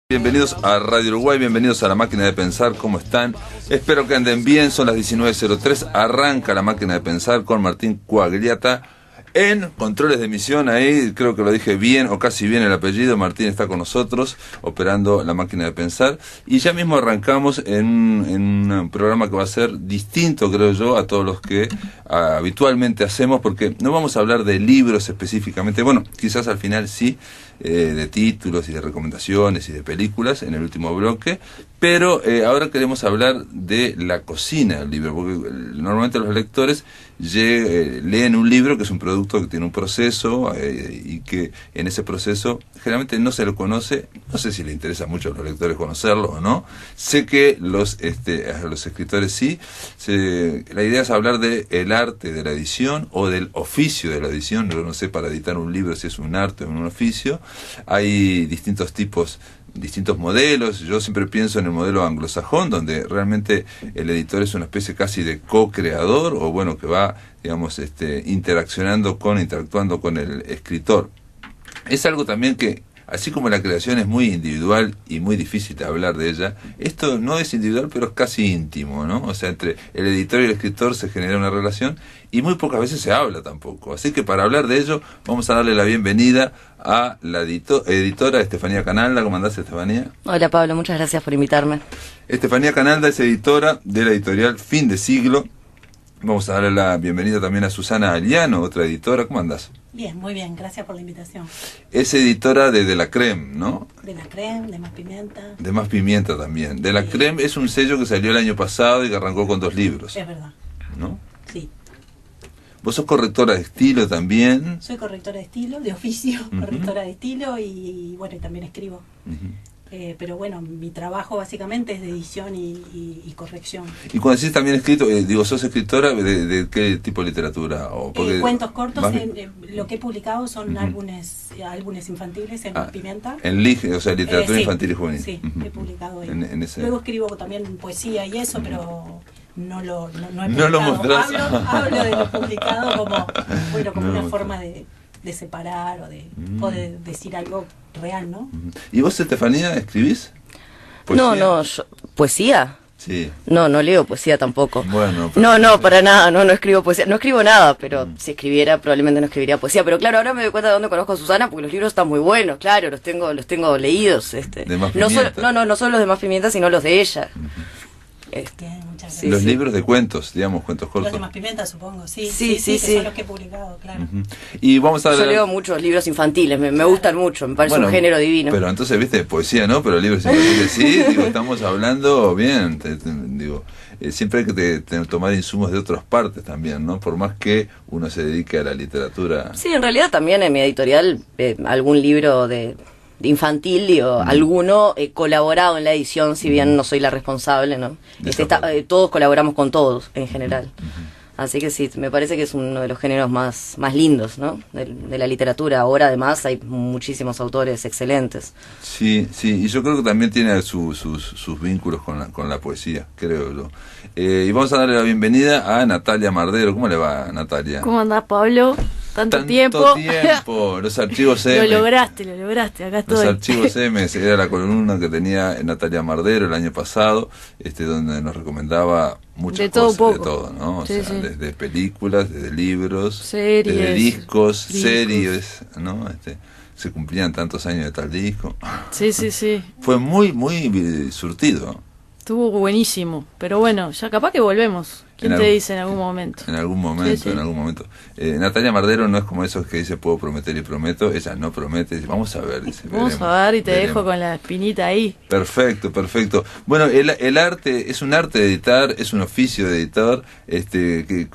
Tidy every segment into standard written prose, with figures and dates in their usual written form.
Bienvenidos a Radio Uruguay, bienvenidos a La Máquina de Pensar, ¿cómo están? Espero que anden bien, son las 19:03, arranca La Máquina de Pensar con Martín Quagliata en controles de emisión. Ahí creo que lo dije bien o casi bien el apellido. Martín está con nosotros operando La Máquina de Pensar y ya mismo arrancamos en un programa que va a ser distinto, creo yo, a todos los que habitualmente hacemos, porque no vamos a hablar de libros específicamente, bueno, quizás al final sí, de títulos y de recomendaciones y de películas en el último bloque, pero ahora queremos hablar de la cocina del libro, porque normalmente los lectores leen un libro que es un producto que tiene un proceso y que en ese proceso generalmente no se lo conoce. No sé si le interesa mucho a los lectores conocerlo o no, sé que a los escritores sí. La idea es hablar de el arte de la edición o del oficio de la edición. Yo no sé para editar un libro si es un arte o un oficio. Hay distintos tipos, distintos modelos. Yo siempre pienso en el modelo anglosajón, donde realmente el editor es una especie casi de co-creador, o bueno, que va, digamos, interactuando con el escritor. Es algo también que, así como la creación es muy individual y muy difícil de hablar de ella, esto no es individual, pero es casi íntimo, ¿no? O sea, entre el editor y el escritor se genera una relación y muy pocas veces se habla tampoco. Así que para hablar de ello, vamos a darle la bienvenida a la editora Estefanía Canalda. ¿Cómo andás, Estefanía? Hola, Pablo, muchas gracias por invitarme. Estefanía Canalda es editora de la editorial Fin de Siglo. Vamos a darle la bienvenida también a Susana Aliano, otra editora. ¿Cómo andás? Bien, muy bien, gracias por la invitación. Es editora de La Creme, ¿no? De La Creme, de Más Pimienta. De Más Pimienta también. De La Creme es un sello que salió el año pasado y que arrancó con 2 libros. Es verdad. ¿No? Sí. Vos sos correctora de estilo también. Soy correctora de estilo, de oficio, correctora de estilo y bueno, y también escribo. Pero bueno, mi trabajo básicamente es de edición y corrección. Y cuando decís también escrito, ¿sos escritora de qué tipo de literatura? O cuentos cortos, lo que he publicado son álbumes infantiles en Más Pimienta. En LIG, o sea, literatura sí, infantil y juvenil. Sí, he publicado ahí. En ese... Luego escribo también poesía y eso, pero no he publicado. No lo mostrás. Hablo de lo publicado como una forma de separar o de decir algo real, ¿no? ¿Y vos, Estefanía, escribís poesía? No, ¿poesía? Sí. No leo poesía tampoco. Bueno, no, para nada, no escribo poesía. No escribo nada, pero si escribiera, probablemente no escribiría poesía. Pero claro, ahora me doy cuenta de dónde conozco a Susana, porque los libros están muy buenos, claro, los tengo leídos. ¿De Más Pimienta? No solo los de Más Pimienta, sino los de ella. Muchas sí, los sí. libros de cuentos, digamos, cuentos cortos. Los de Más Pimienta, supongo, sí. Sí. Que son los que he publicado, claro. Y vamos a Yo leo muchos libros infantiles, me gustan mucho, me parece un género divino. Pero entonces, viste, poesía no, pero libros infantiles sí, estamos hablando bien, siempre hay que tomar insumos de otras partes también, ¿no? Por más que uno se dedique a la literatura. Sí, en realidad también en mi editorial, algún libro de infantil, alguno colaborado en la edición, si bien no soy la responsable, ¿no? Todos colaboramos con todos, en general. Así que sí, me parece que es uno de los géneros más lindos, ¿no? De la literatura. Ahora, además, hay muchísimos autores excelentes. Sí, y yo creo que también tiene sus vínculos con la poesía, creo yo. Y vamos a darle la bienvenida a Natalia Mardero. ¿Cómo le va, Natalia? ¿Cómo andás, Pablo? Tanto tiempo. Los archivos M. Lo lograste, acá estoy. Los archivos M, era la columna que tenía Natalia Mardero el año pasado, donde nos recomendaba muchas cosas, de todo, ¿no? O sea, desde películas, desde libros, series, desde discos, series, ¿no? Se cumplían tantos años de tal disco. Sí. Fue muy surtido. Estuvo buenísimo, pero bueno, ya capaz que volvemos. ¿Quién te dice en algún momento? En algún momento. Natalia Mardero no es como esos que dice puedo prometer y prometo. Ella no promete, dice vamos a ver. Dice, vamos a ver y te dejo con la espinita ahí. Perfecto. Bueno, el arte es un arte de editar, es un oficio de editor.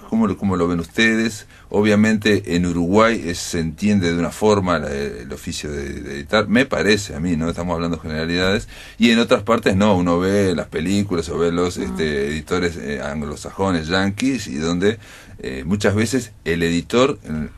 ¿Cómo lo ven ustedes? Obviamente en Uruguay se entiende de una forma el oficio de editar, me parece a mí, ¿no? Estamos hablando de generalidades. Y en otras partes no, uno ve las películas o ve los editores anglosajones, yanquis, y donde muchas veces el editor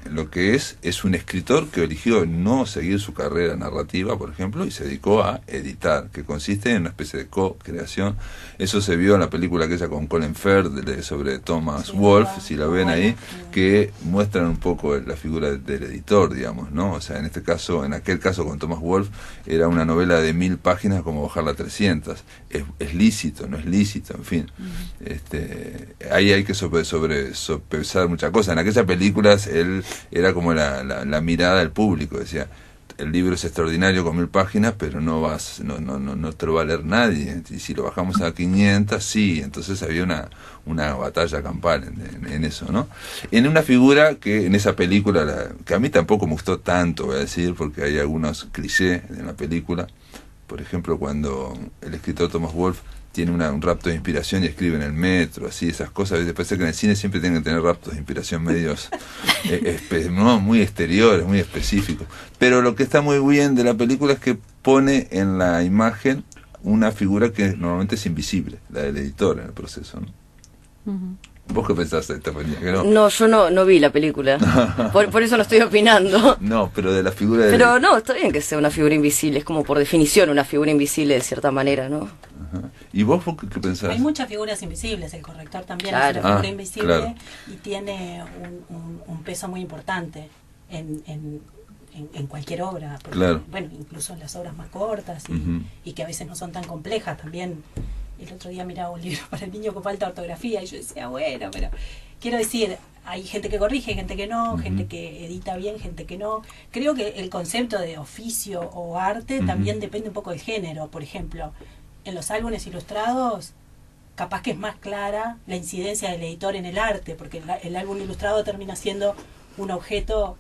lo que es un escritor que eligió no seguir su carrera narrativa, por ejemplo, y se dedicó a editar, que consiste en una especie de co-creación. Eso se vio en la película aquella con Colin Firth sobre Thomas Wolfe, si la ven ahí, que muestran un poco la figura del editor, digamos, ¿no? O sea, en aquel caso con Thomas Wolfe, era una novela de 1000 páginas como bajarla a 300. Es lícito, no es lícito, en fin. Ahí hay que sopesar muchas cosas. En aquellas películas él era como la mirada del público, decía, el libro es extraordinario con 1000 páginas, pero no te lo va a leer nadie, y si lo bajamos a 500, sí. Entonces había una batalla campal en eso, ¿no? En una figura que en esa película, que a mí tampoco me gustó tanto, voy a decir, porque hay algunos clichés en la película. Por ejemplo, cuando el escritor Thomas Wolfe tiene un rapto de inspiración y escribe en el metro, así, esas cosas. Me parece que en el cine siempre tienen que tener raptos de inspiración medios no, muy exteriores, muy específicos. Pero lo que está muy bien de la película es que pone en la imagen una figura que normalmente es invisible, la del editor en el proceso, ¿no? Uh-huh. ¿Vos qué pensaste, Estefanía? ¿Que no? No, yo no vi la película. Por eso no estoy opinando. No, pero de la figura de... Pero no, está bien que sea una figura invisible. Es como por definición una figura invisible de cierta manera, ¿no? Ajá. ¿Y vos qué pensás? Hay muchas figuras invisibles. El corrector también claro. es una figura invisible, claro. Y tiene un peso muy importante en cualquier obra. Porque, claro. Bueno, incluso en las obras más cortas y que a veces no son tan complejas también. El otro día miraba un libro para el niño con falta de ortografía y yo decía, bueno, pero quiero decir, hay gente que corrige, gente que no, gente que edita bien, gente que no. Creo que el concepto de oficio o arte también depende un poco del género. Por ejemplo, en los álbumes ilustrados, capaz que es más clara la incidencia del editor en el arte, porque el álbum ilustrado termina siendo un objeto...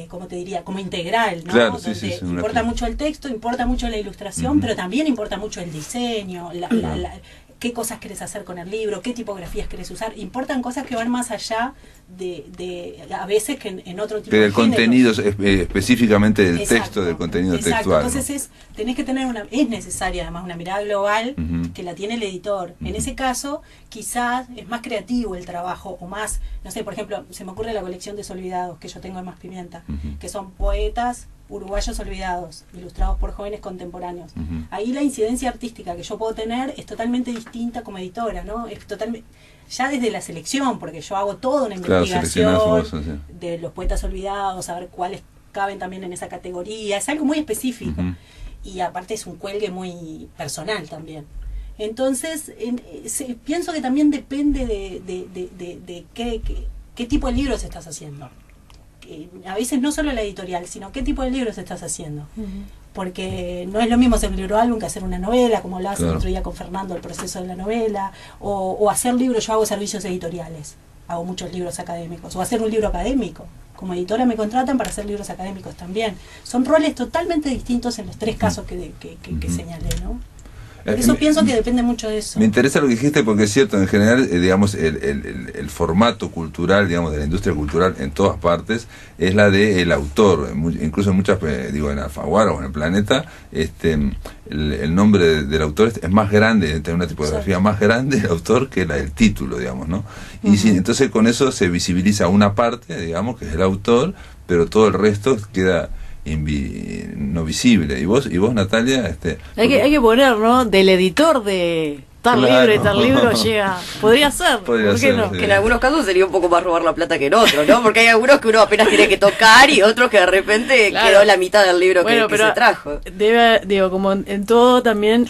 como te diría, como integral, ¿no? Claro, sí, donde sí, importa mucho el texto, importa mucho la ilustración, pero también importa mucho el diseño, qué cosas querés hacer con el libro, qué tipografías querés usar. Importan cosas que van más allá de a veces que en otro tipo que de del contenido, específicamente del exacto, texto, del contenido exacto. textual. Entonces tenés que tener es necesaria además una mirada global que la tiene el editor. En ese caso, quizás es más creativo el trabajo, o más, no sé, por ejemplo, se me ocurre la colección de Olvidados que yo tengo en Más Pimienta, que son poetas uruguayos olvidados, ilustrados por jóvenes contemporáneos. Ahí la incidencia artística que yo puedo tener es totalmente distinta como editora, ¿no? Es totalmente, ya desde la selección, porque yo hago toda una investigación de los poetas olvidados, a ver cuáles caben también en esa categoría, es algo muy específico. Y aparte es un cuelgue muy personal también. Entonces, pienso que también depende de qué tipo de libros estás haciendo. A veces no solo la editorial, sino qué tipo de libros estás haciendo. Porque no es lo mismo hacer un libro álbum que hacer una novela, como lo hace el otro día con Fernando, el proceso de la novela, o hacer libros. Yo hago servicios editoriales, hago muchos libros académicos, o hacer un libro académico. Como editora me contratan para hacer libros académicos también. Son roles totalmente distintos en los tres casos que señalé, ¿no? Por eso pienso que depende mucho de eso. Me interesa lo que dijiste porque es cierto, en general, digamos, el formato cultural, digamos, de la industria cultural en todas partes es la del autor. Incluso en muchas, en Alfaguara o en el Planeta, el nombre del autor es más grande, tiene una tipografía más grande el autor que la del título, digamos, ¿no? Y entonces con eso se visibiliza una parte, digamos, que es el autor, pero todo el resto queda no visible. Y vos Natalia, hay que poner, ¿no? Del editor de tal libro y tal libro llega, podría ser, ¿por qué no? Sí. Que en algunos casos sería un poco más robar la plata que en otros, ¿no? Porque hay algunos que uno apenas tiene que tocar y otros que de repente quedó la mitad del libro que se trajo. Digo, como en todo también,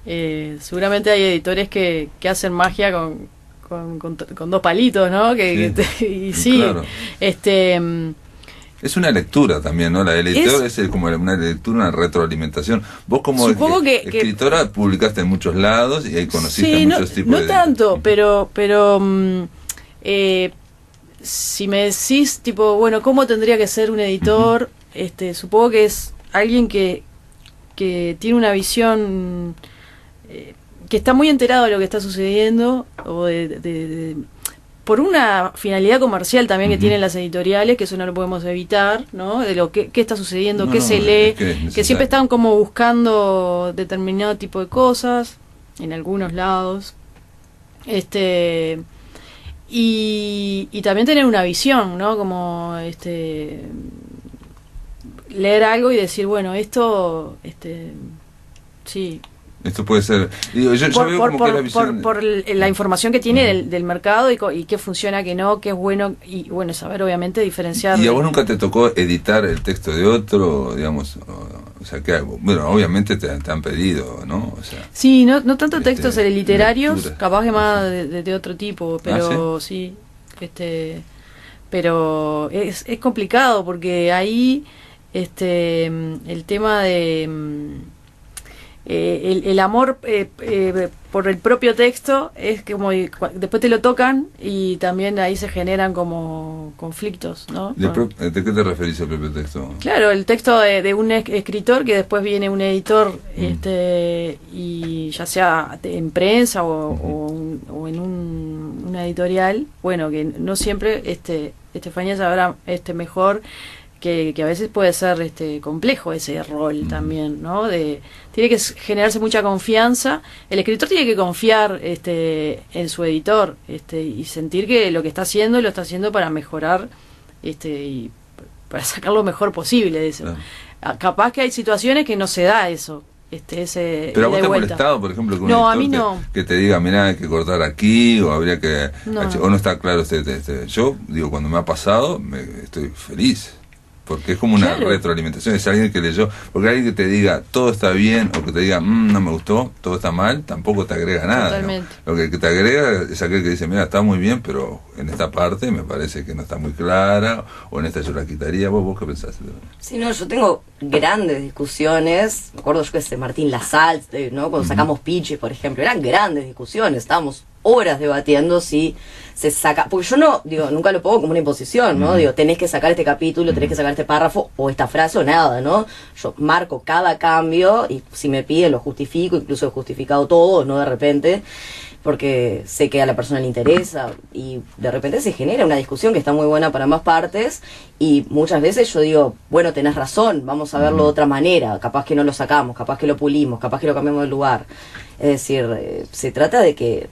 seguramente hay editores que hacen magia con dos palitos, ¿no? Y sí, claro. Es una lectura también, ¿no? La del editor es como una lectura, una retroalimentación. Vos como escritora publicaste en muchos lados y ahí conociste muchos tipos de... No tanto, pero si me decís, tipo, bueno, ¿cómo tendría que ser un editor? Supongo que es alguien que tiene una visión, que está muy enterado de lo que está sucediendo, o por una finalidad comercial también que tienen las editoriales, que eso no lo podemos evitar, ¿no? De lo que está sucediendo, qué se lee, que siempre están como buscando determinado tipo de cosas, en algunos lados. Y también tener una visión, ¿no? Como leer algo y decir, bueno, esto sí. Esto puede ser, digo, yo veo como que la visión... por la información que tiene del mercado y qué funciona, qué no, qué es bueno, y bueno, saber obviamente diferenciar. ¿Y a vos nunca te tocó editar el texto de otro, digamos? O sea, que, bueno, obviamente te han pedido, ¿no? O sea, sí, no tanto textos literarios, lectura. capaz que más de otro tipo, pero ¿sí? pero es complicado porque ahí el tema de el amor por el propio texto es como después te lo tocan y también ahí se generan como conflictos, ¿no? ¿De qué te referís al propio texto? Claro, el texto de un escritor que después viene un editor y ya sea en prensa o en una editorial, bueno, que no siempre Estefanía sabrá mejor que a veces puede ser complejo ese rol también, ¿no? Tiene que generarse mucha confianza. El escritor tiene que confiar en su editor y sentir que lo que está haciendo lo está haciendo para mejorar y para sacar lo mejor posible de eso. Claro. Capaz que hay situaciones que no se da eso. Pero a vos te ha molestado, por ejemplo, que un no, a mí editor no. que te diga, mira, hay que cortar aquí, o habría que... No. O no está claro Yo, digo, cuando me ha pasado, estoy feliz. Porque es como una retroalimentación. Es alguien que leyó. Porque alguien que te diga todo está bien o que te diga no me gustó, todo está mal, tampoco te agrega nada. Totalmente. ¿no? Lo que te agrega es aquel que dice, mira, está muy bien, pero en esta parte me parece que no está muy clara, o en esta yo la quitaría. ¿Vos qué pensás? Sí, no, yo tengo grandes discusiones. Me acuerdo yo que Martín Lasalle, ¿no? Cuando sacamos Piche, por ejemplo, eran grandes discusiones. Estábamos horas debatiendo si se saca, porque yo nunca lo pongo como una imposición, ¿no? Digo, tenés que sacar este capítulo, tenés que sacar este párrafo o esta frase o nada, ¿no? Yo marco cada cambio y si me piden lo justifico, incluso he justificado todo, no de repente, porque sé que a la persona le interesa y de repente se genera una discusión que está muy buena para ambas partes y muchas veces yo digo, bueno, tenés razón, vamos a verlo de otra manera, capaz que no lo sacamos, capaz que lo pulimos, capaz que lo cambiamos de lugar. Es decir, se trata de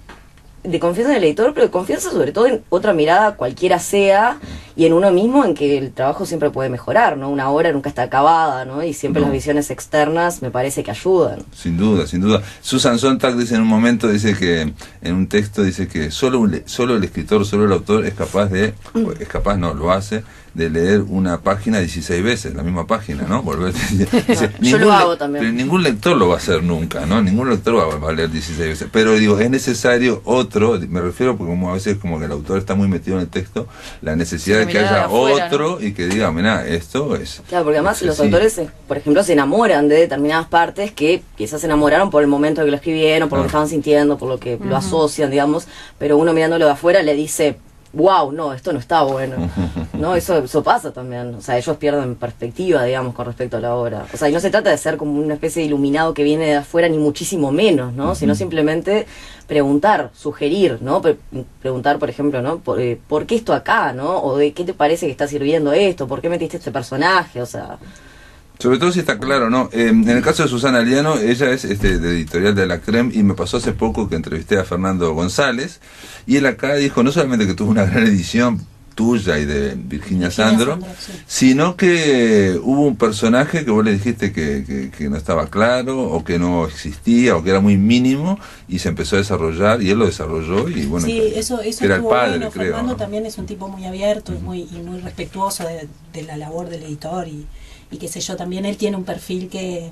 confianza en el editor, pero de confianza sobre todo en otra mirada, cualquiera sea, y en uno mismo, en que el trabajo siempre puede mejorar, ¿no? Una obra nunca está acabada, ¿no? Y siempre las visiones externas me parece que ayudan. Sin duda, sin duda. Susan Sontag dice en un momento, dice que, en un texto, dice que solo el escritor, solo el autor es capaz lo hace, de leer una página 16 veces, la misma página, ¿no? Yo lo hago también. Pero ningún lector lo va a hacer nunca, ¿no? Ningún lector va a leer 16 veces. Pero digo, es necesario otro, me refiero porque como a veces como que el autor está muy metido en el texto, la necesidad de que haya afuera, otro, ¿no? Y que diga, mira, esto es... Claro, porque además los autores, por ejemplo, se enamoran de determinadas partes que quizás se enamoraron por el momento en que lo escribieron, por lo que estaban sintiendo, por lo que lo asocian, digamos, pero uno mirándolo de afuera le dice... wow, no, esto no está bueno, ¿no? Eso pasa también, o sea, ellos pierden perspectiva, digamos, con respecto a la obra, o sea, y no se trata de ser como una especie de iluminado que viene de afuera, ni muchísimo menos, ¿no? Sino simplemente preguntar, sugerir, ¿no? Preguntar, por ejemplo, ¿no? ¿Por qué esto acá, no? O de qué te parece que está sirviendo esto, ¿por qué metiste este personaje? O sea... Sobre todo si está claro, ¿no? En el caso de Susana Aliano, ella es de editorial de La Creme y me pasó hace poco que entrevisté a Fernando González y él acá dijo no solamente que tuvo una gran edición tuya y de Virginia Sandro, sí, sino que hubo un personaje que vos le dijiste que no estaba claro o que no existía o que era muy mínimo y se empezó a desarrollar y él lo desarrolló y bueno, sí, eso era el padre, bueno. creo. Fernando ¿no? también es un tipo muy abierto y muy respetuoso de la labor del editor y qué sé yo, también él tiene un perfil que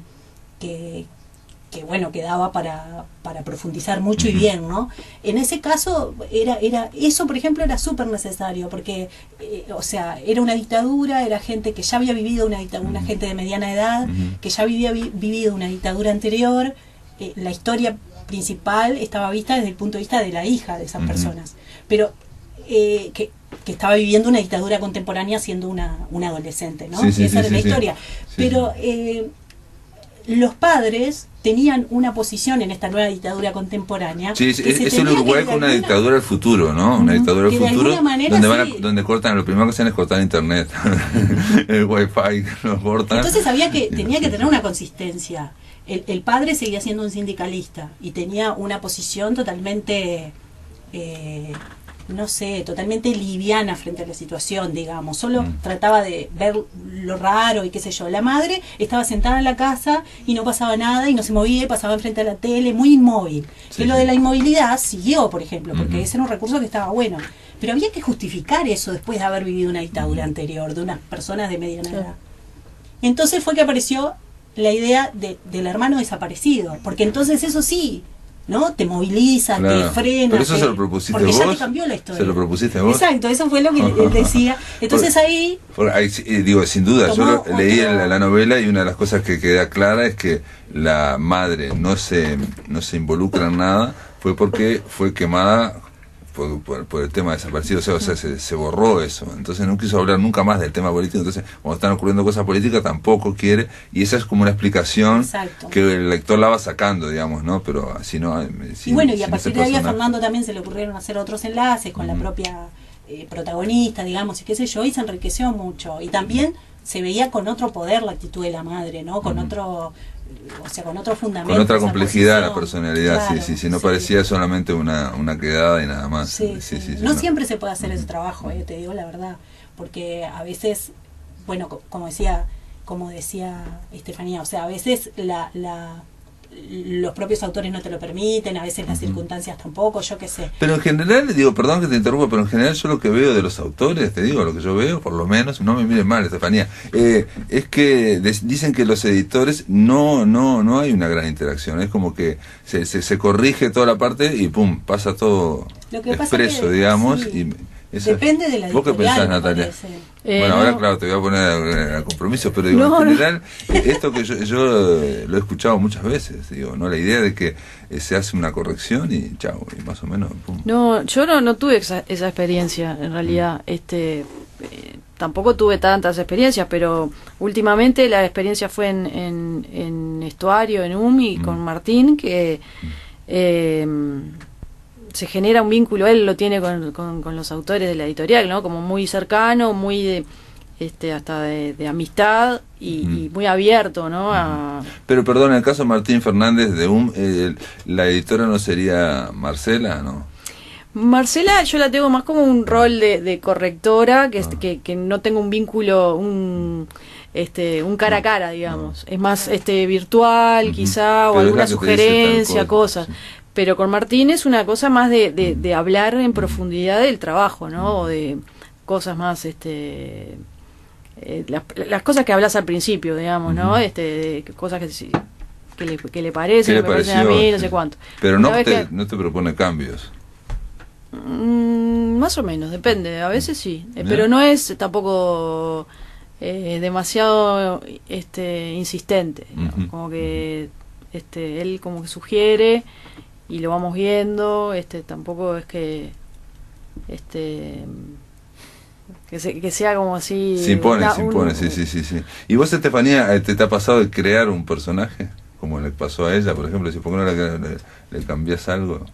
bueno, que daba para profundizar mucho y bien, ¿no? En ese caso, eso, por ejemplo, era súper necesario, porque, o sea, era una dictadura, era gente que ya había vivido una gente de mediana edad, que ya había vivido una dictadura anterior, la historia principal estaba vista desde el punto de vista de la hija de esas personas, pero que estaba viviendo una dictadura contemporánea siendo una adolescente, ¿no? Sí, esa era la historia. Sí, pero los padres tenían una posición en esta nueva dictadura contemporánea. Sí, es el Uruguay con una dictadura del futuro, ¿no? Una dictadura del futuro donde donde lo primero que hacen es cortar internet, el wifi lo cortan. Entonces había tenía que tener una consistencia. El padre seguía siendo un sindicalista y tenía una posición totalmente no sé, totalmente liviana frente a la situación, digamos. Solo trataba de ver lo raro y qué sé yo. La madre estaba sentada en la casa y no pasaba nada y no se movía y pasaba enfrente a la tele, muy inmóvil. Sí, y lo sí. de la inmovilidad siguió, por ejemplo, porque ese era un recurso que estaba bueno. Pero había que justificar eso después de haber vivido una dictadura anterior, de unas personas de mediana edad. Entonces fue que apareció la idea del hermano desaparecido, porque entonces eso sí, ¿no? Te moviliza, Claro. te frena. Pero eso se lo propusiste porque vos. ya te cambió la historia. Se lo propusiste vos. Exacto, eso fue lo que él decía. Entonces ahí... Digo, sin duda, yo Tomó leí otro- la novela y una de las cosas que queda clara es que la madre no se involucra en nada, fue porque fue quemada por el tema desaparecido, o sea, se borró eso, entonces no quiso hablar nunca más del tema político, entonces cuando están ocurriendo cosas políticas tampoco quiere, y esa es como una explicación Exacto. que el lector la va sacando, digamos, ¿no? Pero si no... Y bueno, y a sin partir ese de ahí a personaje. Fernando también se le ocurrieron hacer otros enlaces con la propia protagonista, digamos, y qué sé yo, y se enriqueció mucho. Y también se veía con otro poder la actitud de la madre, ¿no? Con otro... O sea, con otro fundamento. Con otra esa complejidad la posición. personalidad, Claro, sí, no parecía solamente una quedada y nada más. Sí. Sí, No siempre se puede hacer ese trabajo, te digo la verdad, porque a veces, bueno, como decía Estefanía, o sea, a veces los propios autores no te lo permiten, a veces las circunstancias tampoco, yo qué sé. Pero en general, digo, perdón que te interrumpa, pero en general yo lo que veo de los autores, te digo, lo que yo veo, por lo menos, no me miren mal, Estefanía, es que dicen que los editores no hay una gran interacción, es como que se corrige toda la parte y pum, pasa todo Lo que pasa expreso, que, digamos, sí, y eso depende de la ¿Vos qué editorial, pensás, me Natalia? parece. Bueno, No. ahora claro, te voy a poner a compromiso, pero digo, No, en no. general, esto que yo lo he escuchado muchas veces, digo, ¿no? La idea de que se hace una corrección y chao, y más o menos, pum. No, yo no tuve esa experiencia, en realidad. Tampoco tuve tantas experiencias, pero últimamente la experiencia fue en Estuario, en UMI, con Martín, que se genera un vínculo, él lo tiene con los autores de la editorial, ¿no? Como muy cercano, muy de hasta de amistad y muy abierto, ¿no? Pero perdón, en el caso de Martín Fernández de la editora no sería Marcela, ¿no? Marcela yo la tengo más como un rol de correctora, que no tengo un vínculo, un cara a cara, digamos. Es más virtual, quizá, o Pero es la alguna que te dice sugerencia, tal cosa, cosas. sí. Pero con Martín es una cosa más de hablar en profundidad del trabajo, ¿no? O de cosas más, las cosas que hablas al principio, digamos, ¿no? De cosas que le parecen, ¿Qué que le me parecen a pareció? mí, no sé cuánto. Pero Una no vez no te propone cambios. Más o menos, depende, a veces sí, pero no es tampoco demasiado insistente, digamos, como que él como que sugiere y lo vamos viendo, tampoco es que que sea como así Se impone, sí. ¿Y vos, Estefanía, te ha pasado de crear un personaje? Como le pasó a ella, por ejemplo, si por qué no le cambiás algo.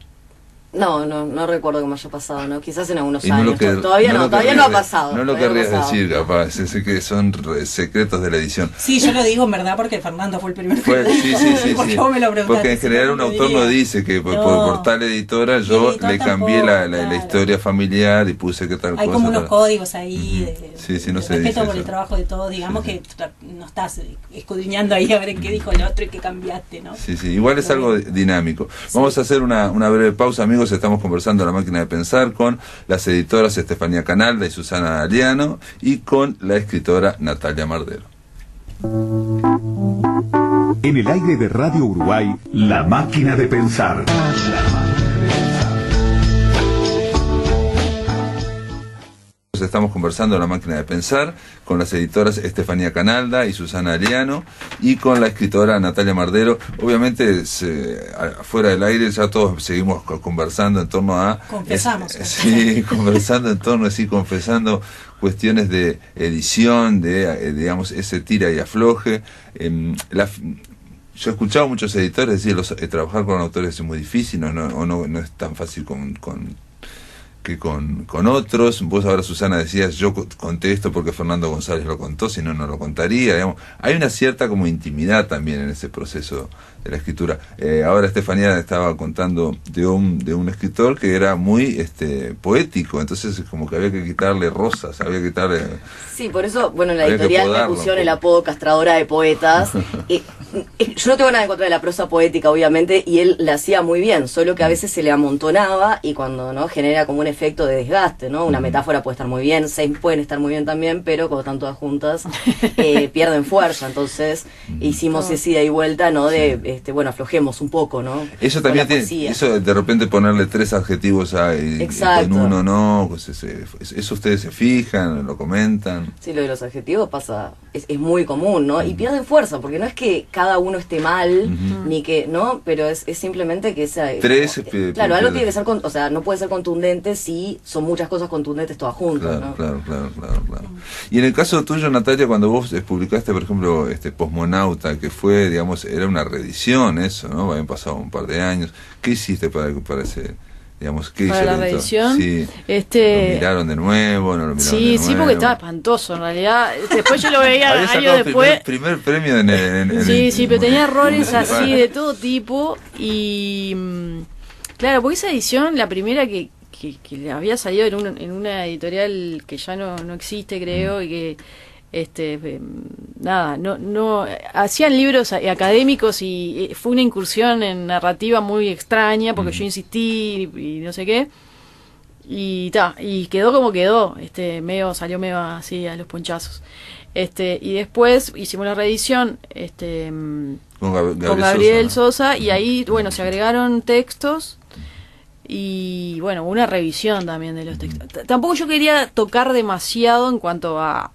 No recuerdo que me haya pasado, ¿no? Quizás en algunos Y no años. lo que- Todavía no querrías ha pasado. No lo todavía querrías ha pasado. decir, capaz. Sé que son secretos de la edición. Sí, yo lo digo en verdad porque Fernando fue el primero que lo dijo. Sí. Porque vos me lo preguntaste, Porque en general si un no, autor diría. no dice que por No. tal editora Y el yo editor le cambié tampoco, la claro. historia familiar y puse que tal Hay cosa. como unos para- códigos ahí Sí, no de se dice respeto por eso. el trabajo de todos, digamos que no estás escudriñando ahí a ver en qué dijo el otro y qué cambiaste, ¿no? Sí, igual es algo dinámico. Vamos a hacer una breve pausa, amigos. Estamos conversando en La Máquina de Pensar con las editoras Estefanía Canalda y Susana Ariano y con la escritora Natalia Mardero. En el aire de Radio Uruguay, La Máquina de Pensar. Estamos conversando en La Máquina de Pensar con las editoras Estefanía Canalda y Susana Ariano y con la escritora Natalia Mardero. Obviamente, fuera del aire ya todos seguimos conversando en torno a... Confesamos. Sí, conversando en torno, sí, confesando cuestiones de edición, digamos, ese tira y afloje. Yo he escuchado a muchos editores decir, trabajar con autores es muy difícil, no es tan fácil que con otros. Vos ahora, Susana, decías, yo conté esto porque Fernando González lo contó, si no, no lo contaría, digamos. Hay una cierta como intimidad también en ese proceso de la escritura. Ahora Estefanía estaba contando de un escritor que era muy poético, entonces como que había que quitarle rosas, había que quitarle... Sí, por eso, bueno, en la editorial me pusieron el apodo castradora de poetas. Yo no tengo nada en contra de la prosa poética, obviamente, y él la hacía muy bien, solo que a veces se le amontonaba y cuando no genera como un efecto de desgaste, ¿no? Una metáfora puede estar muy bien, 6 pueden estar muy bien también, pero cuando están todas juntas pierden fuerza. Entonces hicimos esa ida y vuelta, ¿no? De, bueno, aflojemos un poco, ¿no? Eso también tiene, eso de repente ponerle 3 adjetivos y con uno no, pues eso ustedes se fijan, lo comentan. Sí, lo de los adjetivos pasa, es muy común, ¿no? Y pierden fuerza, porque no es que cada uno esté mal, ni que, ¿no? Pero es simplemente que esa... claro, algo tiene que ser, o sea, no puede ser contundente si son muchas cosas contundentes todas juntas, ¿no? Claro. Y en el caso tuyo, Natalia, cuando vos publicaste, por ejemplo, Posmonauta, que fue, digamos, era una reedición eso, ¿no? Habían pasado un par de años. ¿Qué hiciste para ese... Digamos, ¿qué para hizo la reedición? Sí. ¿Lo miraron de nuevo? ¿No lo miraron de nuevo? Sí, porque estaba espantoso en realidad. Después yo lo veía años después. Primer premio en sí, pero tenía errores así de todo tipo. Y claro, porque esa edición, la primera que había salido en una editorial que ya no existe, creo, y que nada, no hacían libros académicos y fue una incursión en narrativa muy extraña porque yo insistí y no sé qué y quedó como quedó, salió medio así a los ponchazos, y después hicimos la reedición con Gabriel Sosa y ahí bueno se agregaron textos y bueno una revisión también de los textos. Tampoco yo quería tocar demasiado en cuanto a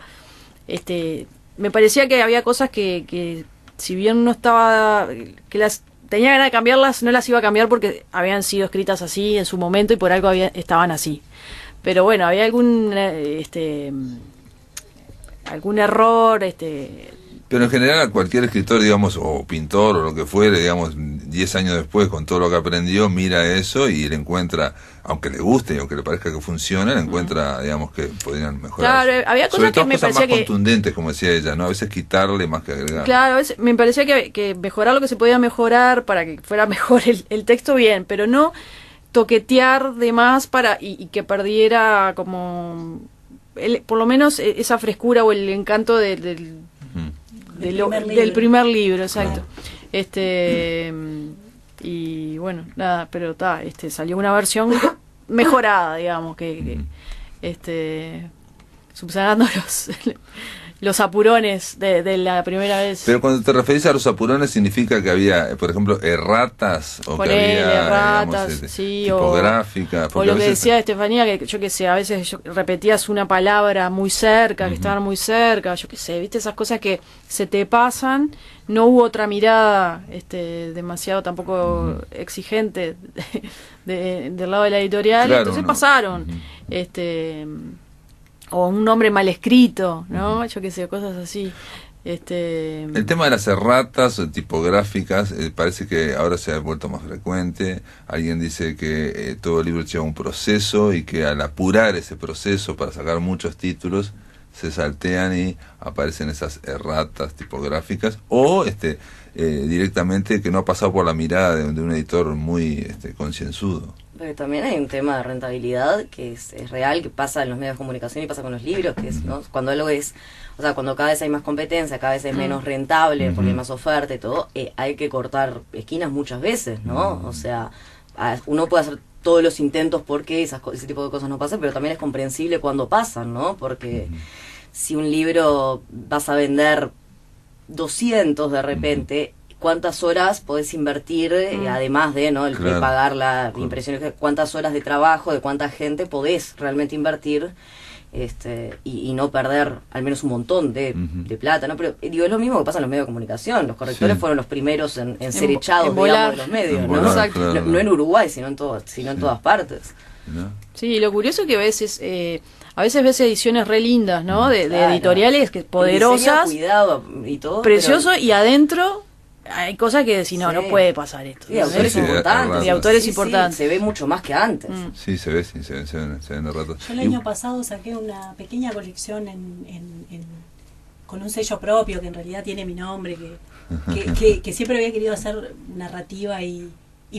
me parecía que había cosas que si bien no estaba, que las tenía ganas de cambiarlas, no las iba a cambiar porque habían sido escritas así en su momento y por algo estaban así. Pero bueno, había algún error, Pero en general a cualquier escritor, digamos, o pintor o lo que fuere, digamos, 10 años después, con todo lo que aprendió, mira eso y le encuentra, aunque le guste y aunque le parezca que funciona, le encuentra, digamos, que podrían mejorar. Claro, había cosas que me parecía más contundentes, como decía ella, ¿no? A veces quitarle más que agregar. Claro, a veces me parecía que mejorar lo que se podía mejorar para que fuera mejor el texto bien, pero no toquetear de más y que perdiera como, por lo menos esa frescura o el encanto del primer libro, exacto. Y bueno, nada, pero salió una versión mejorada, digamos, que subsanando los apurones de la primera vez. Pero cuando te referís a los apurones, ¿significa que había, por ejemplo, erratas? O que había, erratas, digamos, sí, tipográfica. O lo que decía Estefanía, que yo qué sé, a veces repetías una palabra muy cerca, que estaban muy cerca, yo qué sé, viste esas cosas que se te pasan. No hubo otra mirada demasiado tampoco exigente del lado de la editorial, claro, entonces pasaron. O un nombre mal escrito, ¿no? Yo qué sé, cosas así. El tema de las erratas tipográficas parece que ahora se ha vuelto más frecuente. Alguien dice que todo libro lleva un proceso y que al apurar ese proceso para sacar muchos títulos se saltean y aparecen esas erratas tipográficas o directamente que no ha pasado por la mirada de un editor muy concienzudo. Pero también hay un tema de rentabilidad que es real, que pasa en los medios de comunicación y pasa con los libros, que es, ¿no? Cuando algo es, o sea, cuando cada vez hay más competencia, cada vez es menos rentable porque hay más oferta y todo, hay que cortar esquinas muchas veces, ¿no? O sea, uno puede hacer todos los intentos porque ese tipo de cosas no pasan, pero también es comprensible cuando pasan, ¿no? Porque si un libro vas a vender 200 de repente, ¿cuántas horas podés invertir, además de el pagar la impresión, cuántas horas de trabajo, de cuánta gente podés realmente invertir y no perder al menos un montón de plata, ¿no? Pero digo, es lo mismo que pasa en los medios de comunicación. Los correctores fueron los primeros en ser echados, digamos, de los medios, ¿no? Claro. No en Uruguay, sino en todas partes. Sí, lo curioso es que a veces ves ediciones re lindas, ¿no? De editoriales poderosas, cuidado y todo, precioso, y adentro hay cosas que decís, no puede pasar esto. Y autores importantes. Y autores importantes. Se ve mucho más que antes. Sí, se ven de rato. Yo el año pasado saqué una pequeña colección con un sello propio que en realidad tiene mi nombre, que siempre había querido hacer narrativa y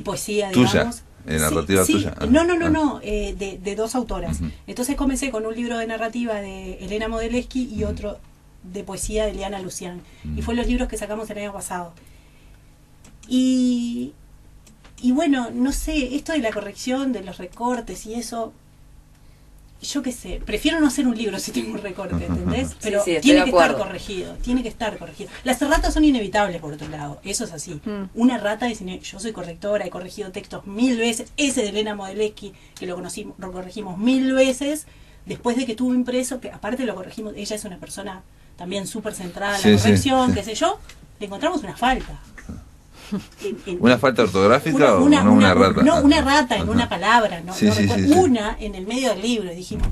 poesía, digamos. ¿Narrativa tuya? No, de dos autoras. Entonces comencé con un libro de narrativa de Elena Modeleski y otro de poesía de Liana Lucián. Y fue los libros que sacamos el año pasado. Y bueno, no sé, esto de la corrección, de los recortes y eso, yo qué sé, prefiero no hacer un libro si tengo un recorte, ¿entendés? Pero tiene que estar corregido, Las erratas son inevitables, por otro lado, eso es así. Una errata es yo soy correctora, he corregido textos 1000 veces, ese de Elena Modeleski, que lo corregimos 1000 veces, después de que tuvo impreso, que aparte lo corregimos, ella es una persona también súper centrada en la corrección, qué sé yo, le encontramos una falta. ¿Una falta ortográfica o una errata? No, una errata en una palabra, una en el medio del libro, dijimos.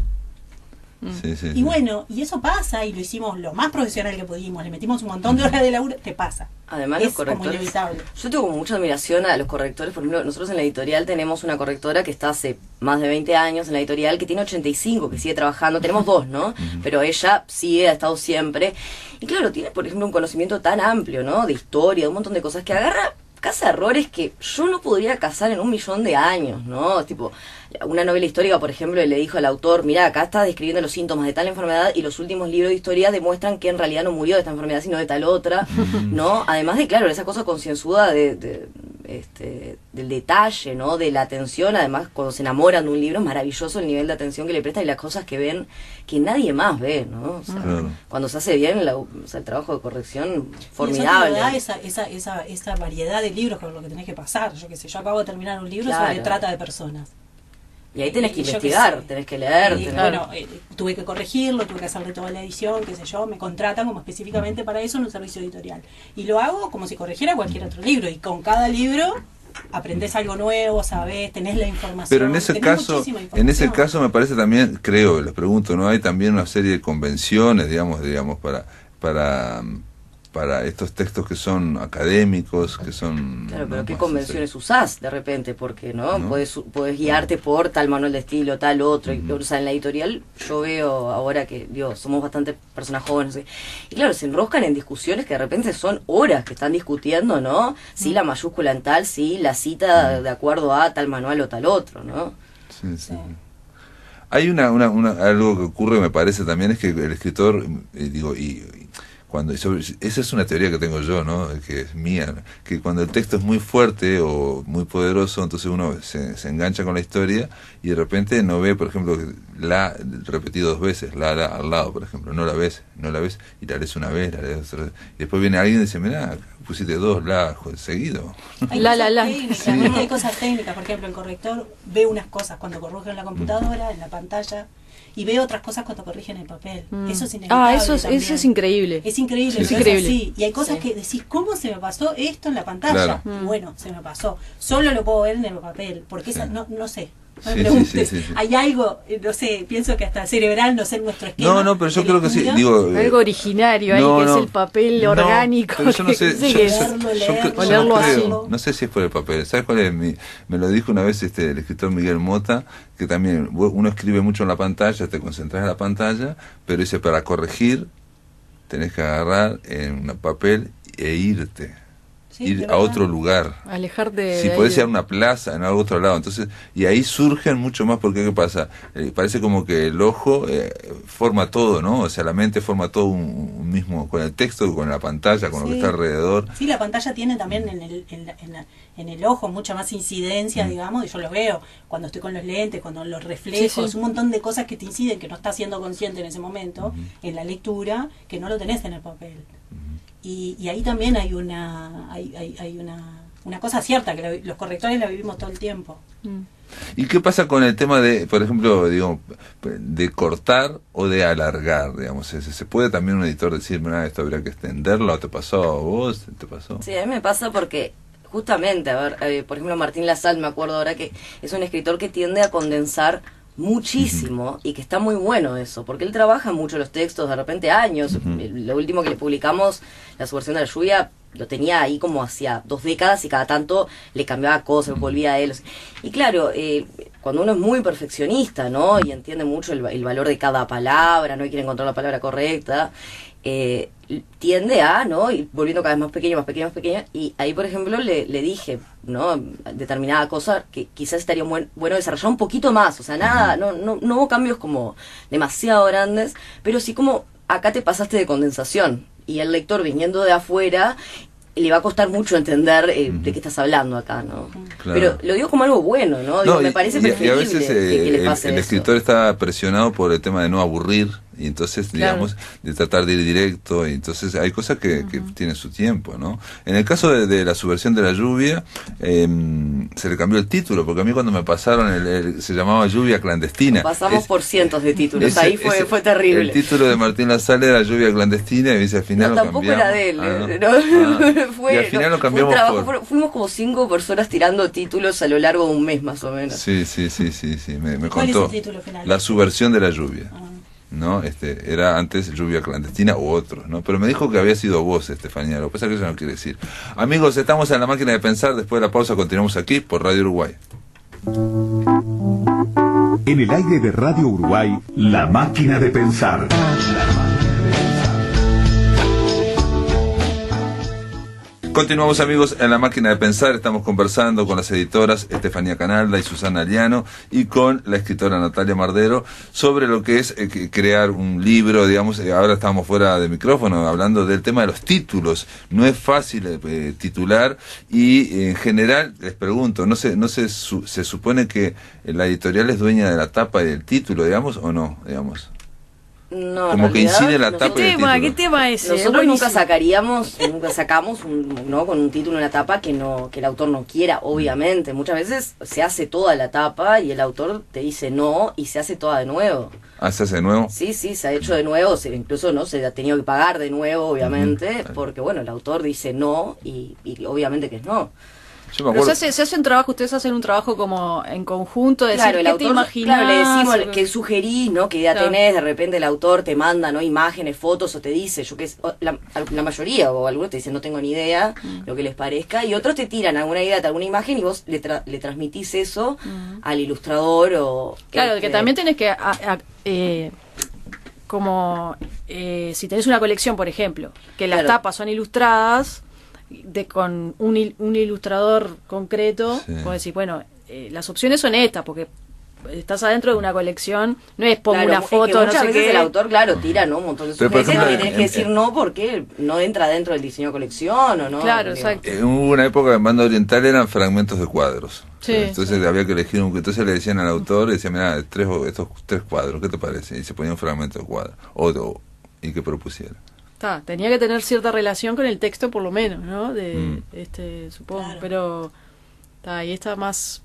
Y bueno, y eso pasa, y lo hicimos lo más profesional que pudimos, le metimos un montón de horas de laburo, te pasa. Además, los correctores, como inevitable. Yo tengo mucha admiración a los correctores. Por ejemplo, nosotros en la editorial tenemos una correctora que está hace más de 20 años en la editorial, que tiene 85, que sigue trabajando. Tenemos dos, ¿no? Pero ella ha estado siempre. Y claro, tiene, por ejemplo, un conocimiento tan amplio, ¿no? De historia, de un montón de cosas que agarra caza errores que yo no podría cazar en 1.000.000 de años, ¿no? Tipo, una novela histórica, por ejemplo, le dijo al autor, mira, acá está describiendo los síntomas de tal enfermedad y los últimos libros de historia demuestran que en realidad no murió de esta enfermedad, sino de tal otra, ¿no? Además de, claro, esa cosa concienzuda del detalle, ¿no? De la atención. Además, cuando se enamoran de un libro, es maravilloso el nivel de atención que le presta y las cosas que ven que nadie más ve, ¿no? O sea, cuando se hace bien el trabajo de corrección, formidable. Y eso te da esa variedad de libros con lo que tenés que pasar. Yo qué sé, yo acabo de terminar un libro sobre trata de personas. Y ahí tenés que investigar, tenés que leer. Bueno, tuve que corregirlo, tuve que hacerle toda la edición, qué sé yo, me contratan como específicamente para eso en un servicio editorial. Y lo hago como si corrigiera cualquier otro libro. Y con cada libro aprendés algo nuevo, sabés, tenés la información. Pero en ese caso me parece también, creo, les pregunto, ¿no? Hay también una serie de convenciones, digamos, para estos textos que son académicos, que son... Claro, pero ¿qué convenciones usás de repente? Porque, ¿no? Podés guiarte por tal manual de estilo, tal otro. O sea, en la editorial yo veo ahora que, somos bastante personas jóvenes. Y claro, se enroscan en discusiones que de repente son horas que están discutiendo, ¿no? Sí, la mayúscula en tal, sí, la cita de acuerdo a tal manual o tal otro, ¿no? Sí. Hay algo que ocurre, me parece también, es que el escritor, esa es una teoría que tengo yo, ¿no? Que es mía, ¿no? Que cuando el texto es muy fuerte o muy poderoso, entonces uno se engancha con la historia y de repente no ve, por ejemplo, la repetido 2 veces, la al lado, por ejemplo, no la ves y la lees una vez, la lees otra vez, y después viene alguien y dice, mirá, pusiste 2 seguido. Hay cosas técnicas, por ejemplo, el corrector ve unas cosas cuando corrige en la computadora, en la pantalla, y ve otras cosas cuando corrige en el papel. Eso es inevitable. Eso es increíble. Es increíble, es increíble. Así. Y hay cosas que decís, ¿cómo se me pasó esto en la pantalla? Bueno, se me pasó. Solo lo puedo ver en el papel, porque no sé. No me preguntes. Hay algo, no sé, pienso que hasta cerebral, no sé, en nuestro esquema. No, pero yo creo que sí. Algo originario ahí, que es el papel orgánico. Pero yo no sé. Leerlo así. No sé si es por el papel. ¿Sabes cuál es? Me lo dijo una vez el escritor Miguel Mota, que también uno escribe mucho en la pantalla, te concentras en la pantalla, pero dice, para corregir, tenés que agarrar en un papel e irte. Ir a otro lugar, alejarte, si podés ir a una plaza, en algún otro lado. Entonces, y ahí surgen mucho más, porque ¿qué pasa? Parece como que el ojo forma todo, ¿no? O sea, la mente forma todo un mismo, con el texto, con la pantalla, con lo que está alrededor. Sí, la pantalla tiene también en el ojo mucha más incidencia, digamos, y yo lo veo cuando estoy con los lentes, cuando los reflejos, un montón de cosas que te inciden, que no estás siendo consciente en ese momento, en la lectura, que no lo tenés en el papel. Y ahí también hay una cosa cierta, que los correctores la vivimos todo el tiempo. ¿Y qué pasa con el tema de, por ejemplo, de cortar o de alargar? Digamos, ¿se puede también un editor decir, mira, esto habría que extenderlo? ¿Te pasó a vos? ¿Te pasó? Sí, a mí me pasa porque justamente, por ejemplo, Martín Lassalle, me acuerdo ahora que es un escritor que tiende a condensar muchísimo y que está muy bueno eso, porque él trabaja mucho los textos, de repente años. Lo último que le publicamos, la subversión de la lluvia, lo tenía ahí como hacía 2 décadas y cada tanto le cambiaba cosas, volvía a él. Y claro, cuando uno es muy perfeccionista, ¿no? Y entiende mucho el valor de cada palabra, no y quiere encontrar la palabra correcta, tiende a, ¿no? Ir volviendo cada vez más pequeño, y ahí, por ejemplo, le dije, ¿no? Determinada cosa que quizás estaría bueno desarrollar un poquito más, o sea, nada, no hubo cambios como demasiado grandes, pero sí como acá te pasaste de condensación, y el lector viniendo de afuera le va a costar mucho entender de qué estás hablando acá, ¿no? Claro. Pero lo digo como algo bueno, ¿no? Digo, me parece preferible y a veces que le pase el eso. escritor está presionado por el tema de no aburrir, y entonces, digamos, de tratar de ir directo, y entonces hay cosas que tienen su tiempo, ¿no? En el caso de la subversión de la lluvia, se le cambió el título, porque a mí cuando me pasaron se llamaba Lluvia Clandestina. Pasamos por cientos de títulos, ahí fue terrible. El título de Martín Lasalle era Lluvia Clandestina, y dice, al final lo cambiamos. Tampoco era de él, y al final lo cambiamos fuimos como 5 personas tirando títulos a lo largo de un mes más o menos. Sí, me ¿Cuál contó. es el título final? La subversión de la lluvia. ¿No? Era antes Lluvia Clandestina u otros, ¿no? Pero me dijo que había sido vos, Estefanía. Lo que pasa es que eso no quiere decir. Amigos, estamos en La Máquina de Pensar. Después de la pausa continuamos aquí por Radio Uruguay. En el aire de Radio Uruguay, La Máquina de Pensar. Continuamos, amigos, en La Máquina de Pensar. Estamos conversando con las editoras Estefanía Canalda y Susana Aliano, y con la escritora Natalia Mardero, sobre lo que es crear un libro, digamos. Ahora estamos fuera de micrófono hablando del tema de los títulos. No es fácil titular, y en general, les pregunto, ¿se supone que la editorial es dueña de la tapa y del título, digamos, o no, digamos? No, como que incide la tapa y el título. ¿Qué tema es ese? Nosotros nunca sacamos ¿no? con un título en la tapa que el autor no quiera, obviamente. Muchas veces se hace toda la tapa y el autor te dice no, y se hace toda de nuevo. ¿Se hace de nuevo? Sí, se ha hecho de nuevo, incluso no se ha tenido que pagar de nuevo, obviamente, porque bueno, el autor dice no, y obviamente que es no. Pero se hace un trabajo, ustedes hacen un trabajo como en conjunto, de decir, ¿qué te imaginás? Claro, le decimos qué sugerís, ¿no? Qué idea tenés, de repente el autor te manda, ¿no? Imágenes, fotos, o te dice, la mayoría, o algunos te dicen, no tengo ni idea, lo que les parezca, y otros te tiran alguna idea, alguna imagen, y vos le transmitís eso al ilustrador, o... Claro, que también tenés que... si tenés una colección, por ejemplo, que las tapas son ilustradas... con un ilustrador concreto, puedo decir, bueno, las opciones son estas, porque estás adentro de una colección, no es pongo una foto, no sé qué. Muchas veces el autor, tira, ¿no? Un montón de sugerencias, y tenés que decir no porque no entra dentro del diseño de colección, ¿o no. Claro, exacto. Hubo una época en Banda Oriental eran fragmentos de cuadros. Sí, entonces había que elegir entonces le decían al autor, le decían, mira, estos 3 cuadros, ¿qué te parece? Y se ponía un fragmento de cuadro, y que propusiera. Tenía que tener cierta relación con el texto, por lo menos, ¿no? Supongo, claro. Pero ahí está más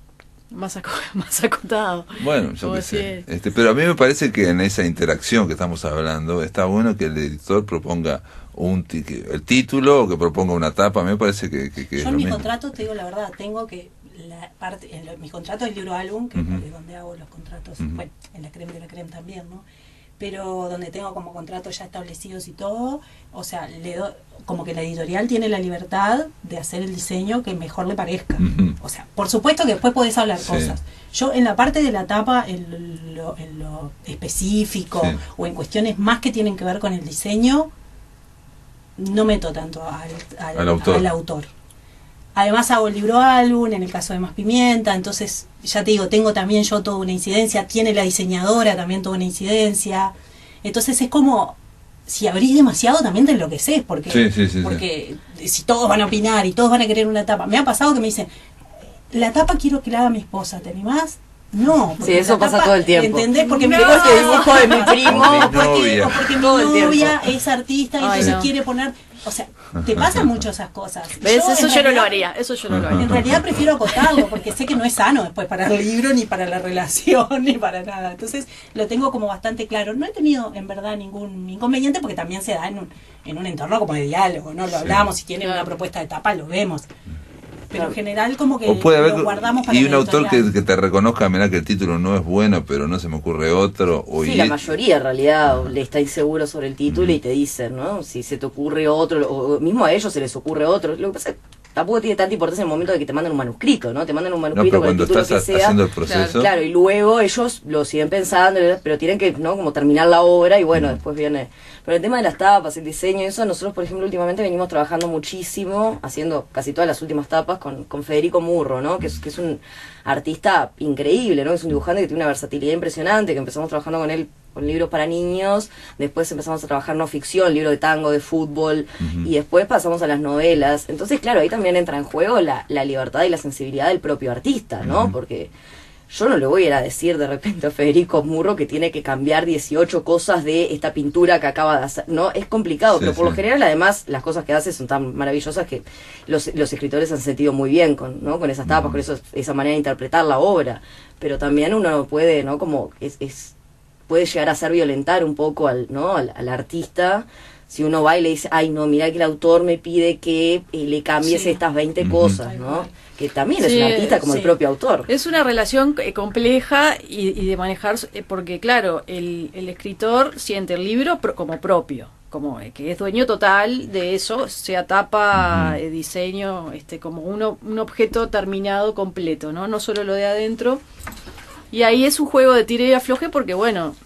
acotado. Bueno, yo qué sé. Pero a mí me parece que en esa interacción que estamos hablando está bueno que el editor proponga el título, o que proponga una tapa. A mí me parece que yo es en lo mi mismo. contrato, te digo la verdad, tengo que mi contrato es libro álbum, que es donde hago los contratos, bueno, en la creme de la creme también, ¿no? Pero donde tengo como contratos ya establecidos y todo, o sea, como que la editorial tiene la libertad de hacer el diseño que mejor le parezca. O sea, por supuesto que después podés hablar cosas. Yo en la parte de la tapa, en lo específico, o en cuestiones más que tienen que ver con el diseño, no meto tanto al autor. Además hago el libro álbum, en el caso de Más Pimienta, entonces ya te digo, tengo también yo toda una incidencia, tiene la diseñadora también toda una incidencia, entonces es como, si abrís demasiado también te enloqueces, porque si todos van a opinar y todos van a querer una tapa, me ha pasado que me dicen, la tapa quiero que la haga mi esposa, ¿te animás? No, sí, eso pasa todo el tiempo. ¿Entendés? Porque me gusta el dibujo de mi primo, o porque mi novia es artista y entonces quiere poner... O sea, te pasan mucho esas cosas. Eso yo no lo haría. En realidad prefiero acotarlo, porque sé que no es sano después para el libro, ni para la relación, ni para nada. Entonces lo tengo como bastante claro. No he tenido en verdad ningún inconveniente, porque también se da en un entorno como de diálogo, ¿no? Lo hablamos, si tienen una propuesta de tapa, lo vemos. pero en general como que o puede haber, lo guardamos para y la un autor editorial. que te reconozca, mirá que el título no es bueno, pero no se me ocurre otro. O Sí, la mayoría en realidad le está inseguro sobre el título y te dicen, ¿no? Si se te ocurre otro, o mismo a ellos se les ocurre otro. Lo que pasa es que tampoco tiene tanta importancia en el momento de que te mandan un manuscrito, ¿no? Te mandan un No, manuscrito pero con el cuando título estás que sea. haciendo el proceso... Claro, y luego ellos lo siguen pensando, pero tienen que, ¿no? Como terminar la obra y bueno, después viene... Pero el tema de las tapas, el diseño, eso, nosotros, por ejemplo, últimamente venimos trabajando muchísimo, haciendo casi todas las últimas tapas con Federico Murro, ¿no? Que es un artista increíble, ¿no? Es un dibujante que tiene una versatilidad impresionante, que empezamos trabajando con él con libros para niños, después empezamos a trabajar no ficción, libro de tango, de fútbol, y después pasamos a las novelas. Entonces, claro, ahí también entra en juego la libertad y la sensibilidad del propio artista, ¿no? Porque yo no le voy a ir a decir de repente a Federico Murro que tiene que cambiar 18 cosas de esta pintura que acaba de hacer, ¿no? Es complicado, pero por lo general, además, las cosas que hace son tan maravillosas que los escritores han sentido muy bien con esas tapas, con esa manera de interpretar la obra. Pero también uno puede, ¿no? Como puede llegar a hacer violentar un poco al artista si uno va y le dice, ay no, mira que el autor me pide que le cambies estas 20 cosas, ¿no? Que también es un artista como el propio autor. Es una relación compleja y de manejar, porque claro, el escritor siente el libro como propio, como que es dueño total de eso, sea tapa, diseño, como un objeto terminado completo, no solo lo de adentro. Y ahí es un juego de tira y afloje porque, bueno,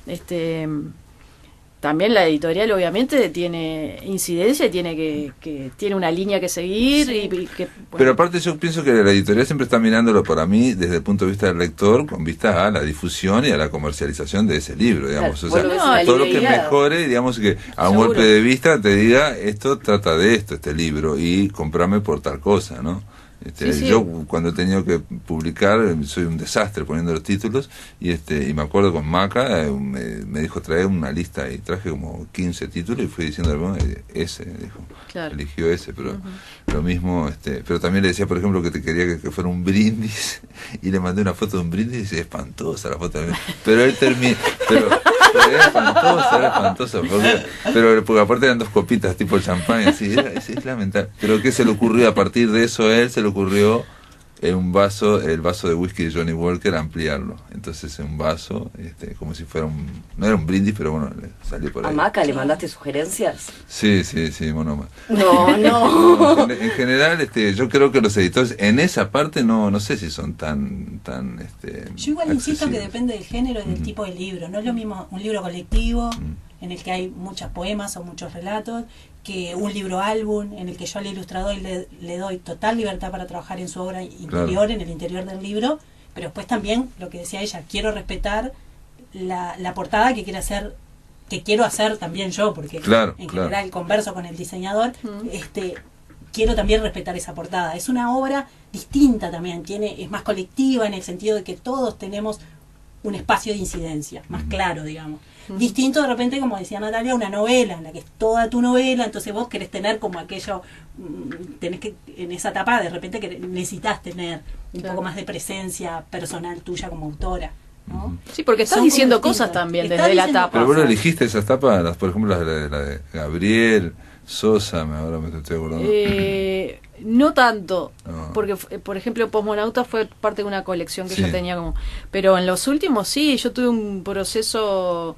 también la editorial obviamente tiene incidencia y tiene una línea que seguir. Sí. Y que, bueno. Pero aparte yo pienso que la editorial siempre está mirándolo para mí desde el punto de vista del lector, con vista a la difusión y a la comercialización de ese libro, digamos. Claro, o sea, todo lo que idea. mejore, digamos, que a un Seguro. golpe de vista te diga, esto trata de esto, este libro, y comprame por tal cosa, ¿no? Sí. Yo cuando he tenido que publicar soy un desastre poniendo los títulos y me acuerdo con Maca me dijo traer una lista y traje como 15 títulos y fui diciendo ese, dijo, Claro. eligió ese, pero lo mismo, pero también le decía por ejemplo que te quería que fuera un brindis y le mandé una foto de un brindis y es espantosa la foto de pero él terminó, pero era espantosa porque aparte eran 2 copitas tipo champán así, es lamentable, pero ¿qué se le ocurrió? A partir de eso él se le ocurrió en el vaso de whisky de Johnny Walker ampliarlo, entonces en un vaso como si fuera no era un brindis, pero bueno, le salió por ahí. ¿A Maca le mandaste sugerencias? Sí, monoma. No. En general, yo creo que los editores en esa parte no sé si son tan Yo igual insisto que accesibles. depende del género y del tipo de libro. No es lo mismo un libro colectivo en el que hay muchos poemas o muchos relatos que un libro álbum en el que yo al ilustrador le doy total libertad para trabajar en su obra interior, Claro. en el interior del libro, pero después también lo que decía ella, quiero respetar la portada que quiero hacer también yo, porque Claro, en claro. general converso con el diseñador, quiero también respetar esa portada. Es una obra distinta también, es más colectiva en el sentido de que todos tenemos un espacio de incidencia, más claro, digamos. Distinto de repente, como decía Natalia, una novela, en la que es toda tu novela, entonces vos querés tener como aquello, tenés que, en esa etapa de repente que necesitas tener un poco más de presencia personal tuya como autora, ¿no? Sí, porque estás Son diciendo como cosas distintas. también Estás desde la diciendo tapa. Pero vos no elegiste esas tapas, por ejemplo la de Gabriel Sosa, ahora me estoy acordando. No tanto, No. porque por ejemplo Posmonauta fue parte de una colección que Sí. yo tenía como, pero en los últimos sí, yo tuve un proceso,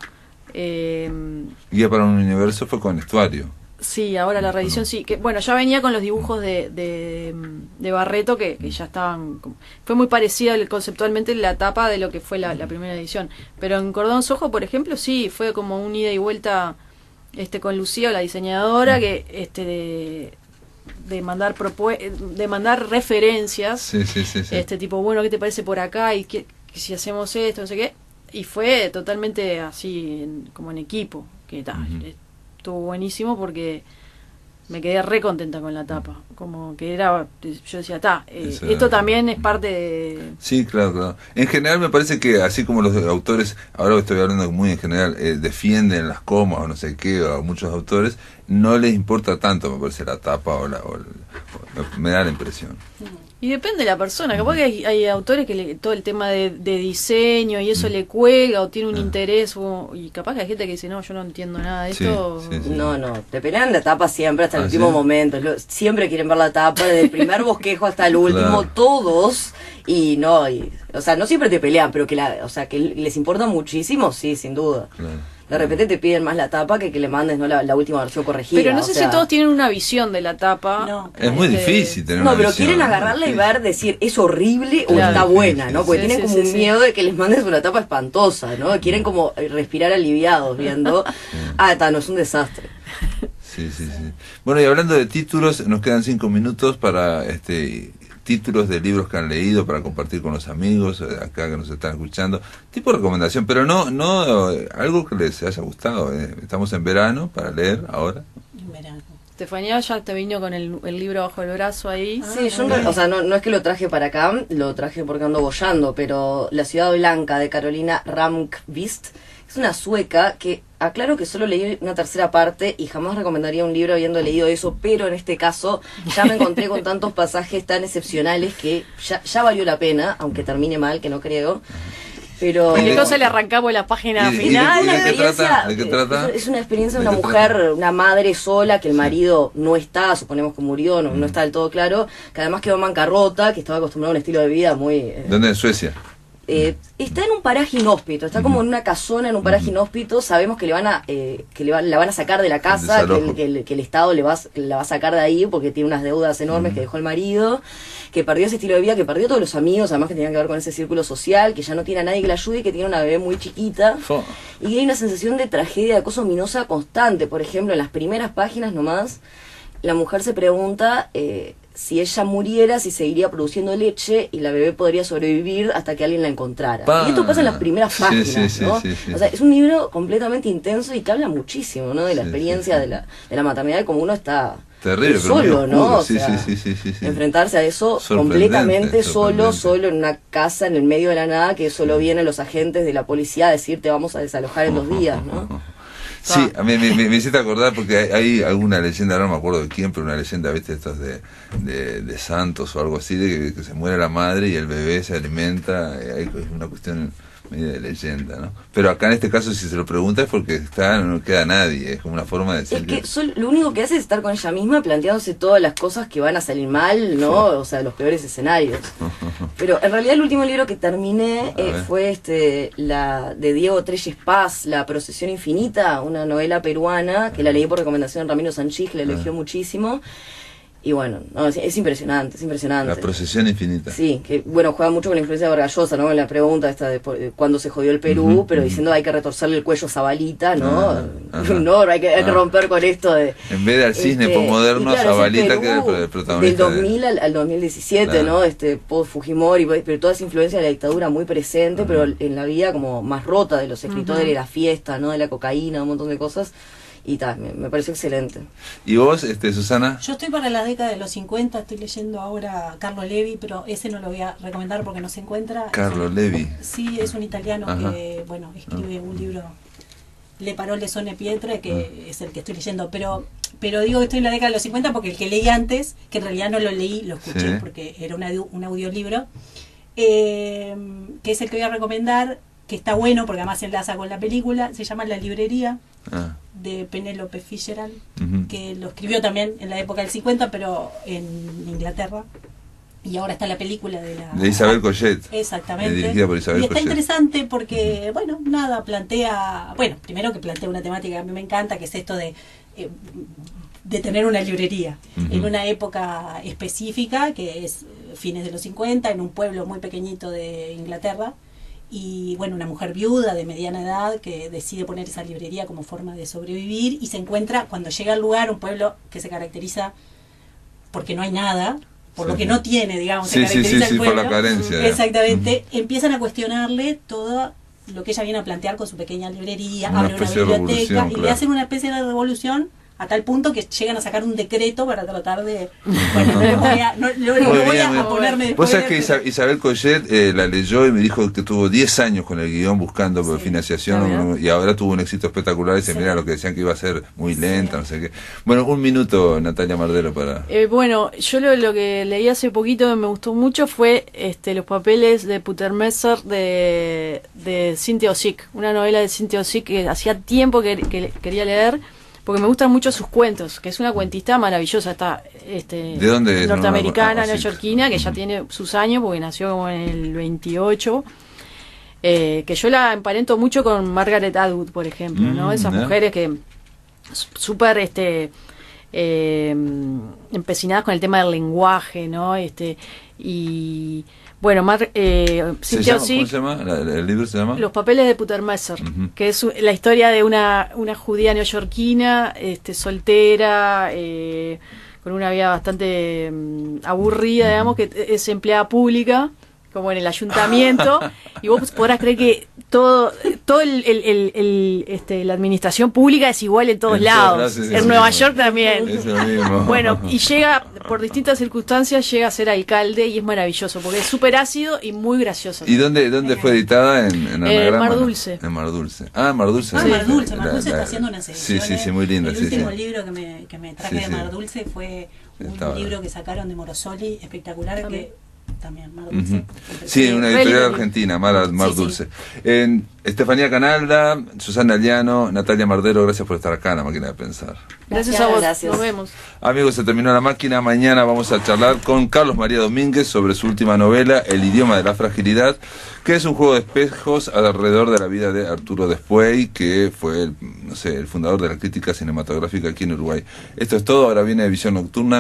Guía para un universo fue con Estuario. sí, ahora la reedición sí, que bueno, ya venía con los dibujos de Barreto que ya estaban, fue muy parecida conceptualmente la tapa de lo que fue la primera edición, pero en Cordón Sojo por ejemplo sí, fue como un ida y vuelta con Lucía, la diseñadora, que de mandar referencias, Sí. tipo, bueno, ¿qué te parece por acá? Y que si hacemos esto, no sé qué. Y fue totalmente así, como en equipo, que estuvo buenísimo porque me quedé re contenta con la tapa. Como que yo decía, esto también es parte de... Sí, claro. En general me parece que así como los autores, ahora estoy hablando muy en general, defienden las comas o no sé qué, o muchos autores, no les importa tanto, me parece, la tapa me da la impresión. Y depende de la persona, capaz que hay autores que todo el tema de diseño y eso le cuelga o tiene un interés, y capaz que hay gente que dice, no, yo no entiendo nada de Sí, esto. sí. No, te pelean la tapa siempre hasta el ¿Ah, último sí? momento. Siempre quieren ver la tapa, desde el primer bosquejo hasta el último, todos, y no, o sea, no siempre te pelean, pero o sea, que les importa muchísimo, sí, sin duda. De repente te piden más la tapa que le mandes, ¿no? la última versión corregida. Pero no sé si todos tienen una visión de la tapa. No. Es muy difícil tener una pero visión, quieren agarrarla y ver, decir, es horrible o está buena, ¿no? Porque tienen como un miedo de que les mandes una tapa espantosa, ¿no? Quieren como respirar aliviados viendo, no, es un desastre. Sí. Bueno, y hablando de títulos, nos quedan 5 minutos para títulos de libros que han leído para compartir con los amigos acá que nos están escuchando, tipo de recomendación, pero no algo que les haya gustado. Estamos en verano para leer ahora. En verano. Estefanía ya te vino con el libro bajo el brazo ahí. Sí, yo o sea, no es que lo traje para acá, lo traje porque ando boyando, pero La Ciudad Blanca de Carolina Ramqvist es una sueca que, aclaro que solo leí una tercera parte y jamás recomendaría un libro habiendo leído eso, pero en este caso ya me encontré con tantos pasajes tan excepcionales que ya valió la pena, aunque termine mal, que no creo. Pero cualquier cosa le arrancamos la página final. ¿De qué trata? Es una experiencia de una mujer, una madre sola, que el marido no está, suponemos que murió, no está del todo claro, que además quedó en bancarrota, que estaba acostumbrado a un estilo de vida muy... ¿Dónde? ¿En Suecia? Está en un paraje inhóspito, está como en una casona en un paraje inhóspito. Sabemos que la van a sacar de la casa, que el Estado la va a sacar de ahí porque tiene unas deudas enormes que dejó el marido, que perdió ese estilo de vida, que perdió todos los amigos, además que tenían que ver con ese círculo social, que ya no tiene a nadie que la ayude y que tiene una bebé muy chiquita. Y que hay una sensación de tragedia, de cosa ominosa constante. Por ejemplo, en las primeras páginas nomás, la mujer se pregunta si ella muriera, si seguiría produciendo leche y la bebé podría sobrevivir hasta que alguien la encontrara. Y esto pasa en las primeras páginas, ¿no? Sí. O sea, es un libro completamente intenso y que habla muchísimo, ¿no? De la experiencia de la maternidad, como uno está terrible, solo, ¿no? O sí. Enfrentarse a eso completamente solo en una casa en el medio de la nada, que solo vienen los agentes de la policía a decir te vamos a desalojar en 2 días, ¿no? Sí, me hiciste acordar porque hay alguna leyenda, ahora no me acuerdo de quién, pero una leyenda, viste, estos de santos o algo así, de que se muere la madre y el bebé se alimenta, es una cuestión medio de leyenda, ¿no? Pero acá en este caso, si se lo pregunta es porque no queda nadie, es como una forma de decir que lo único que hace es estar con ella misma planteándose todas las cosas que van a salir mal, ¿no? O sea, los peores escenarios. Pero en realidad el último libro que terminé fue la de Diego Treyes Paz, La Procesión Infinita, una novela peruana que la leí por recomendación de Ramiro Sanchís, que la elogió muchísimo. Y bueno, no, es impresionante, es impresionante. La Procesión Infinita. Sí, que bueno, juega mucho con la influencia de Vargas Llosa, ¿no? En la pregunta esta de cuándo se jodió el Perú, pero diciendo hay que retorcerle el cuello a Zabalita, ¿no? No, hay que romper con esto de... En vez de al cisne posmoderno, claro, Zabalita, que era el protagonista. Del 2000 al 2017, ¿no? Post Fujimori, pero toda esa influencia de la dictadura muy presente, pero en la vida como más rota de los escritores, de la fiesta, ¿no? De la cocaína, un montón de cosas. Y me pareció excelente. ¿Y vos, Susana? Yo estoy para la década de los 50, estoy leyendo ahora Carlo Levi, pero ese no lo voy a recomendar porque no se encuentra. Carlo Levi. Sí, es un italiano que, bueno, escribe un libro, Le Parole sono pietre, que es el que estoy leyendo, pero digo que estoy en la década de los 50 porque el que leí antes, que en realidad no lo leí, lo escuché porque era un audiolibro, que es el que voy a recomendar, que está bueno porque además se enlaza con la película, se llama La Librería, de Penélope Fitzgerald, que lo escribió también en la época del 50, pero en Inglaterra, y ahora está la película de Isabel Coixet. Exactamente. Dirigida por Isabel y está Coixet. interesante porque, primero que plantea una temática que a mí me encanta, que es esto de tener una librería en una época específica, que es fines de los 50, en un pueblo muy pequeñito de Inglaterra. Y bueno, una mujer viuda de mediana edad que decide poner esa librería como forma de sobrevivir y se encuentra, cuando llega al lugar, un pueblo que se caracteriza porque no hay nada, por lo que no tiene, digamos, se caracteriza el pueblo. Por la carencia. Exactamente. Empiezan a cuestionarle todo lo que ella viene a plantear con su pequeña librería, abre una biblioteca y le hacen una especie de revolución a tal punto que llegan a sacar un decreto para tratar de... Bueno, no voy a ponerme después. Vos sabés que Isabel Coixet la leyó y me dijo que tuvo 10 años con el guión buscando financiación y ahora tuvo un éxito espectacular y se mira lo que decían que iba a ser muy lenta, no sé qué. Bueno, un minuto, Natalia Mardero, para... Bueno, yo lo que leí hace poquito me gustó mucho fue los papeles de Putermesser de Cynthia Ozick, una novela de Cynthia Ozick que hacía tiempo que quería leer. porque me gustan mucho sus cuentos, que es una cuentista maravillosa, está ¿De dónde es? norteamericana, sí. neoyorquina, que ya tiene sus años, porque nació como en el 28, que yo la emparento mucho con Margaret Atwood, por ejemplo, ¿no? Esas mujeres que súper empecinadas con el tema del lenguaje, ¿no? Y bueno, Cynthia Ozick, ¿Cómo se llama? ¿El libro se llama? Los papeles de Puttermesser, que es la historia de una judía neoyorquina, soltera, con una vida bastante aburrida, digamos, que es empleada pública, como en el ayuntamiento, y vos podrás creer que todo la administración pública es igual en todos lados. En Nueva York también. Es lo mismo. Bueno, y llega, por distintas circunstancias, llega a ser alcalde y es maravilloso, porque es súper ácido y muy gracioso. ¿Y dónde fue editada? En Mar Dulce. En Mar Dulce. Ah, Mar Dulce. Mar Dulce está haciendo una selección. Sí, muy linda. El último libro que me traje de Mar Dulce fue un libro que sacaron de Morosoli, espectacular, que también Mar Dulce. Sí, una editorial argentina, Mar Dulce. Estefanía Canalda, Susana Liano, Natalia Mardero, gracias por estar acá en La Máquina de Pensar. Gracias a vos, gracias. Nos vemos. Amigos, se terminó La Máquina. Mañana vamos a charlar con Carlos María Domínguez sobre su última novela, El idioma de la fragilidad, que es un juego de espejos alrededor de la vida de Arturo Despuey, que fue el fundador de la crítica cinematográfica aquí en Uruguay. Esto es todo, ahora viene Visión Nocturna.